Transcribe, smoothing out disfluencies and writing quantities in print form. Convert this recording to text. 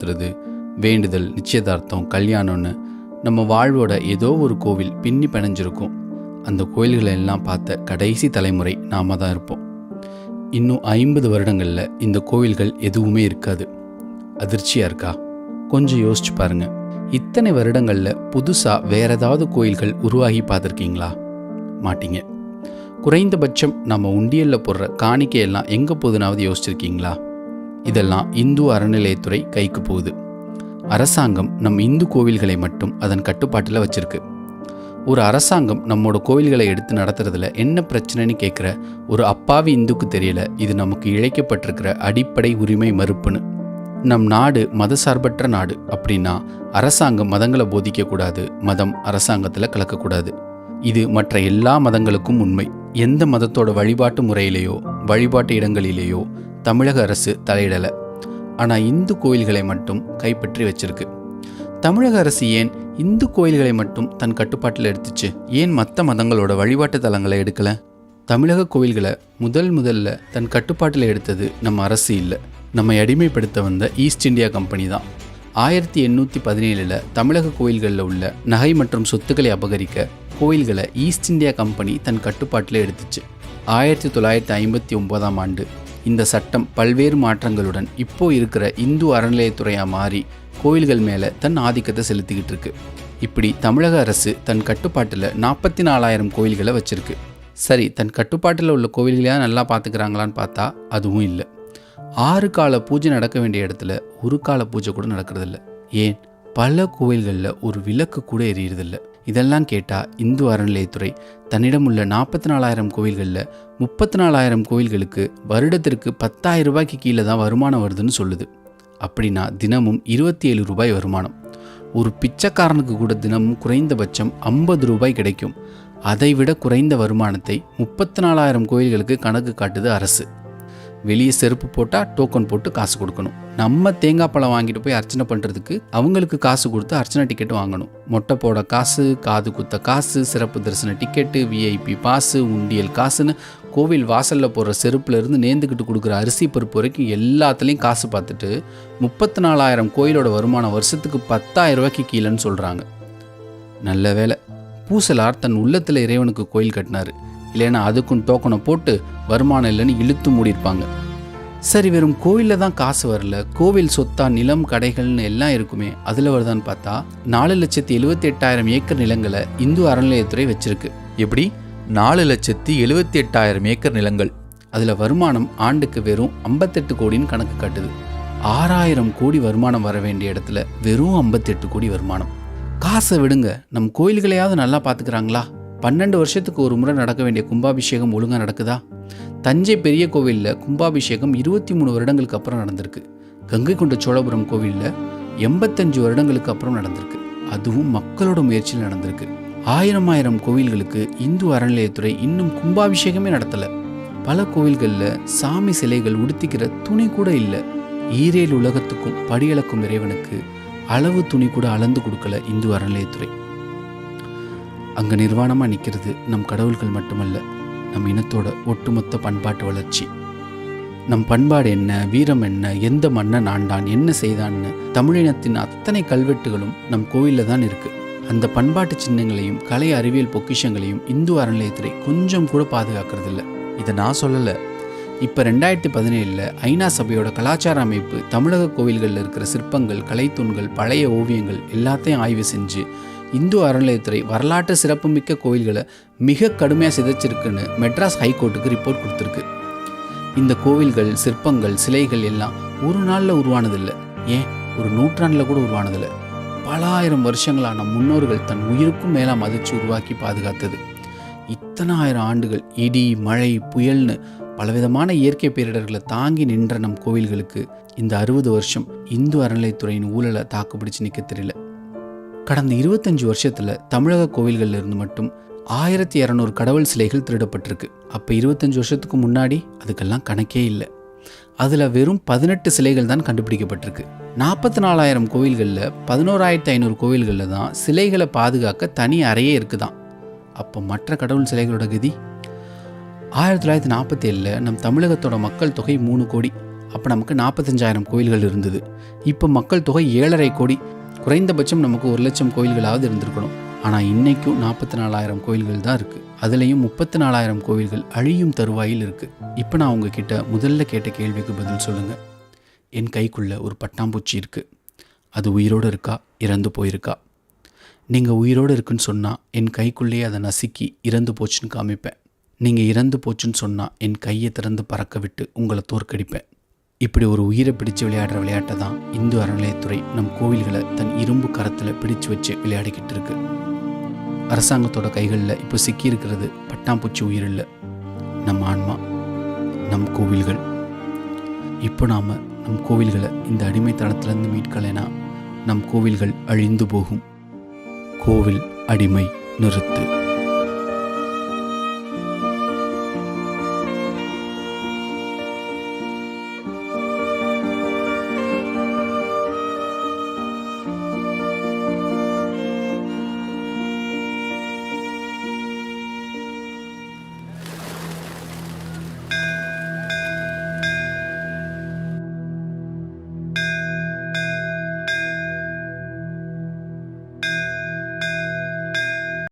சுற்றுறது, வேண்டுதல், நிச்சயதார்த்தம், கல்யாணம்னு நம்ம வாழ்வோட ஏதோ ஒரு கோவில் பின்னி பிணைஞ்சிருக்கும். அந்த கோயில்களை எல்லாம் பார்த்த கடைசி தலைமுறை நாம தான் இருப்போம். இன்னும் 50 வருடங்களில் இந்த கோவில்கள் எதுவுமே இருக்காது. அதிர்ச்சியாக இருக்கா? கொஞ்சம் யோசிச்சு பாருங்க. இத்தனை வருடங்களில் புதுசாக வேற ஏதாவது கோயில்கள் உருவாகி பார்த்துருக்கீங்களா? மாட்டீங்க. குறைந்தபட்சம் நம்ம உண்டியலில் போடுற காணிக்கையெல்லாம் எங்கே போகுதுனாவது யோசிச்சிருக்கீங்களா? இதெல்லாம் இந்து அறநிலையத்துறை கைக்கு போகுது. அரசாங்கம் நம் இந்து கோவில்களை மட்டும் அதன் கட்டுப்பாட்டில் வச்சிருக்கு. ஒரு அரசாங்கம் நம்மளோட கோவில்களை எடுத்து நடத்துறதுல என்ன பிரச்சனைன்னு கேட்குற ஒரு அப்பாவி இந்துக்கு தெரியல இது நமக்கு இழைக்கப்பட்டிருக்கிற அடிப்படை உரிமை மறுப்புன்னு. நம் நாடு மதசார்பற்ற நாடு அப்படின்னா அரசாங்கம் மதங்களை போதிக்கக்கூடாது, மதம் அரசாங்கத்தில் கலக்கக்கூடாது. இது மற்ற எல்லா மதங்களுக்கும் உண்மை. எந்த மதத்தோட வழிபாட்டு முறையிலேயோ வழிபாட்டு இடங்களிலேயோ தமிழக அரசு தலையிடலை. ஆனால் இந்து கோயில்களை மட்டும் கைப்பற்றி வச்சிருக்கு. தமிழக அரசு ஏன் இந்து கோயில்களை மட்டும் தன் கட்டுப்பாட்டில் எடுத்துச்சு? ஏன் மற்ற மதங்களோட வழிபாட்டு தலங்களை எடுக்கலை? தமிழக கோயில்களை முதல்ல தன் கட்டுப்பாட்டில் எடுத்தது நம்ம அரசு இல்லை, நம்மை அடிமைப்படுத்த வந்த ஈஸ்ட் இந்தியா கம்பெனி தான். 1817 தமிழக கோயில்களில் உள்ள நகை மற்றும் சொத்துக்களை அபகரிக்க கோயில்களை ஈஸ்ட் இந்தியா கம்பெனி தன் கட்டுப்பாட்டில் எடுத்துச்சு. 1959 ஆண்டு இந்த சட்டம் பல்வேறு மாற்றங்களுடன் இப்போ இருக்கிற இந்து அறநிலையத்துறையாக மாறி கோயில்கள் மேலே தன் ஆதிக்கத்தை செலுத்திக்கிட்டு இருக்கு. இப்படி தமிழக அரசு தன் கட்டுப்பாட்டில் 44,000 கோயில்களை வச்சிருக்கு. சரி, தன் கட்டுப்பாட்டில் உள்ள கோயில்களையாக நல்லா பார்த்துக்கிறாங்களான்னு பார்த்தா அதுவும் இல்லை. 6 கால பூஜை நடக்க வேண்டிய இடத்துல ஒரு கால பூஜை கூட நடக்கிறதில்ல. ஏன்? பல கோயில்களில் ஒரு விளக்கு கூட எரியறதில்ல. இதெல்லாம் கேட்டால் இந்து அறநிலையத்துறை தன்னிடம் உள்ள 44,000 கோயில்களில் 34,000 கோயில்களுக்கு வருடத்திற்கு 10,000 ரூபாய்க்கு கீழே தான் வருமானம் வருதுன்னு சொல்லுது. அப்படின்னா தினமும் 27 ரூபாய் வருமானம். ஒரு பிச்சைக்காரனுக்கு கூட தினமும் குறைந்தபட்சம் 50 ரூபாய் கிடைக்கும். அதைவிட குறைந்த வருமானத்தை 34,000 கோயில்களுக்கு கணக்கு காட்டுது அரசு. வெளியே செருப்பு போட்டால் டோக்கன் போட்டு காசு கொடுக்கணும். நம்ம தேங்காய் பழம் வாங்கிட்டு போய் அர்ச்சனை பண்ணுறதுக்கு அவங்களுக்கு காசு கொடுத்து அர்ச்சனை டிக்கெட் வாங்கணும். மொட்டை போட காசு, காது குத்த காசு, சிறப்பு தரிசன டிக்கெட்டு, விஐபி பாஸு, உண்டியல் காசுன்னு கோவில் வாசலில் போடுற செருப்புலேருந்து நேர்ந்துக்கிட்டு கொடுக்குற அரிசி பருப்பு வரைக்கும் எல்லாத்துலேயும் காசு பார்த்துட்டு 34,000 கோயிலோட வருமானம் வருஷத்துக்கு 10,000 ரூபாய்க்கு கீழேன்னு சொல்கிறாங்க. நல்ல வேலை, பூசலார் தன் உள்ளத்தில் இறைவனுக்கு கோயில் கட்டினார். இல்லைன்னா அதுக்கும் டோக்கனை போட்டு வருமானம் இல்லைன்னு இழுத்து மூடியிருப்பாங்க. சரி, வெறும் கோவிலில் தான் காசு வரல, கோவில் சொத்தா நிலம் கடைகள்னு எல்லாம் இருக்குமே, அதில் வருதான்னு பார்த்தா 4,78,000 ஏக்கர் நிலங்களை இந்து அறநிலையத்துறை வச்சிருக்கு. எப்படி? 4,78,000 ஏக்கர் நிலங்கள். அதில் வருமானம் ஆண்டுக்கு வெறும் 58 கோடின்னு கணக்கு காட்டுது. 6,000 கோடி வருமானம் வர வேண்டிய இடத்துல வெறும் 58 கோடி வருமானம். காசை விடுங்க, நம் கோயில்களையாவது நல்லா பார்த்துக்கிறாங்களா? 12 வருஷத்துக்கு ஒரு முறை நடக்க வேண்டிய கும்பாபிஷேகம் ஒழுங்காக நடக்குதா? தஞ்சை பெரிய கோவிலில் கும்பாபிஷேகம் 23 வருடங்களுக்கு அப்புறம் நடந்திருக்கு. கங்கை கொண்ட சோழபுரம் கோவிலில் 85 வருடங்களுக்கு அப்புறம் நடந்திருக்கு. அதுவும் மக்களோட முயற்சியில் நடந்திருக்கு. 1000 கோவில்களுக்கு இந்து அறநிலையத்துறை இன்னும் கும்பாபிஷேகமே நடத்தலை. பல கோவில்களில் சாமி சிலைகள் உடுத்திக்கிற துணி கூட இல்லை. ஈரேல் உலகத்துக்கும் படியளக்கும் இறைவனுக்கு அளவு துணி கூட அளந்து கொடுக்கல இந்து அறநிலையத்துறை. அங்கே நிர்வாணமாக நிற்கிறது நம் கடவுள்கள் மட்டுமல்ல, நம் இனத்தோட ஒட்டுமொத்த பண்பாட்டு வளர்ச்சி. நம் பண்பாடு என்ன, வீரம் என்ன, எந்த மன்னன் ஆண்டான், என்ன செய்தான்னு தமிழினத்தின் அத்தனை கல்வெட்டுகளும் நம் கோயிலில் தான் இருக்குது. அந்த பண்பாட்டு சின்னங்களையும் கலை அறிவியல் பொக்கிஷங்களையும் இந்து அறநிலையத்துறை கொஞ்சம் கூட பாதுகாக்கிறதில்ல. இதை நான் சொல்லலை. இப்போ 2017 ஐநா சபையோட கலாச்சார அமைப்பு தமிழக கோவில்களில் இருக்கிற சிற்பங்கள், கலைத்தூண்கள், பழைய ஓவியங்கள் எல்லாத்தையும் ஆய்வு செஞ்சு இந்து அறநிலையத்துறை வரலாற்று சிறப்புமிக்க கோயில்களை மிக கடுமையாக சிதைச்சிருக்குன்னு மெட்ராஸ் ஹைகோர்ட்டுக்கு ரிப்போர்ட் கொடுத்துருக்கு. இந்த கோவில்கள், சிற்பங்கள், சிலைகள் எல்லாம் ஒரு நாளில் உருவானதில்லை, ஏன் ஒரு நூற்றாண்டில் கூட உருவானதில்லை. பல ஆயிரம் வருஷங்களாக நம் முன்னோர்கள் தன் உயிருக்கும் மேலே மதித்து உருவாக்கி பாதுகாத்தது. இத்தனை ஆயிரம் ஆண்டுகள் இடி, மழை, புயல்னு பலவிதமான இயற்கை பேரிடர்களை தாங்கி நின்ற நம் கோவில்களுக்கு இந்த 60 வருஷம் இந்து அறநிலையத்துறையின் ஊழலை தாக்குப்பிடிச்சு நிற்க தெரியல. கடந்த 25 வருஷத்தில் தமிழக கோவில்களில் இருந்து மட்டும் 1200 கடவுள் சிலைகள் திருடப்பட்டிருக்கு. அப்போ 25 வருஷத்துக்கு முன்னாடி அதுக்கெல்லாம் கணக்கே இல்லை. அதில் வெறும் 18 சிலைகள் தான் கண்டுபிடிக்கப்பட்டிருக்கு. 44,000 கோவில்களில் 11,500 கோவில்களில் தான் சிலைகளை பாதுகாக்க தனி அறையே இருக்குதான். அப்போ மற்ற கடவுள் சிலைகளோட கதி? 1947 நம் தமிழகத்தோட மக்கள் தொகை 3 கோடி. அப்போ நமக்கு 45,000 கோயில்கள் இருந்தது. இப்போ மக்கள் தொகை 7,5 கோடி. குறைந்தபட்சம் நமக்கு 1,00,000 கோயில்களாவது இருந்திருக்கணும். ஆனால் இன்றைக்கும் 44,000 கோயில்கள் தான் இருக்குது. அதுலேயும் 34,000 கோயில்கள் அழியும் தருவாயில் இருக்குது. இப்போ நான் உங்ககிட்ட முதல்ல கேட்ட கேள்விக்கு பதில் சொல்லுங்கள். என் கைக்குள்ளே ஒரு பட்டாம்பூச்சி இருக்குது. அது உயிரோடு இருக்கா, இறந்து போயிருக்கா? நீங்கள் உயிரோடு இருக்குன்னு சொன்னால் என் கைக்குள்ளேயே அதை நசுக்கி இறந்து போச்சுன்னு காமிப்பேன். நீங்கள் இறந்து போச்சுன்னு சொன்னால் என் கையை திறந்து பறக்க விட்டு உங்களை தோற்கடிப்பேன். இப்படி ஒரு உயிரை பிடிச்சு விளையாடுற விளையாட்டை தான் இந்து அறநிலையத்துறை நம் கோவில்களை தன் இரும்பு கரத்தில் பிடிச்சு வச்சு விளையாடிக்கிட்டு இருக்கு. அரசாங்கத்தோட கைகளில் இப்போ சிக்கியிருக்கிறது பட்டாம்பூச்சி உயிர் இல்லை, நம் ஆன்மா, நம் கோவில்கள். இப்போ நாம் நம் கோவில்களை இந்த அடிமைத்தனத்திலேருந்து மீட்கலைனா நம் கோவில்கள் அழிந்து போகும். கோவில் அடிமை நிறுத்து.